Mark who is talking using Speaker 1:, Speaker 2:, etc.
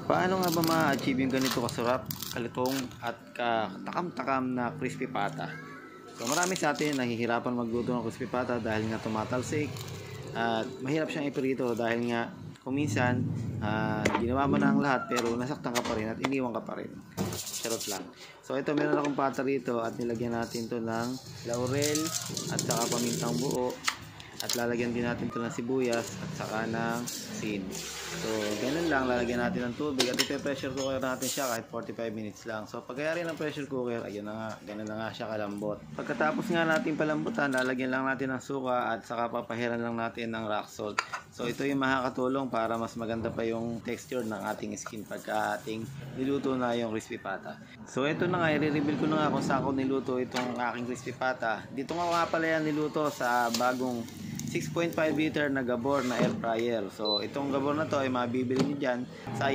Speaker 1: Paano nga ba ma-achieve yung ganito kasarap, kalutong at katakam-takam na crispy pata? So marami sa atin nahihirapan magluto ng crispy pata dahil nga tumatalsik at mahirap siyang iprito dahil nga kung minsan ginawa mo na ang lahat pero nasaktan ka pa rin at iniwan ka pa rin. Charot lang. So ito, meron akong pata rito at nilagyan natin to ng laurel at saka pamintang buo at lalagyan din natin to ng sibuyas at saka ng asin. So ganun lang, lalagyan natin ng tubig at ipe-pressure cooker natin siya kahit 45 minutes lang. So pagkayari ng pressure cooker, ayun na nga, ganun na nga siya kalambot. Pagkatapos nga natin palambutan, lalagyan lang natin ng suka at saka papahiran lang natin ng rock salt. So ito yung makakatulong para mas maganda pa yung texture ng ating skin pagka ating niluto na yung crispy pata. So ito na nga, i-reveal ko na nga kung saan ko niluto itong aking crispy pata. Dito nga pala yan niluto sa bagong 6.5 liter na gabor na air fryer. So itong gabor na to ay mabibili niyo dyan sa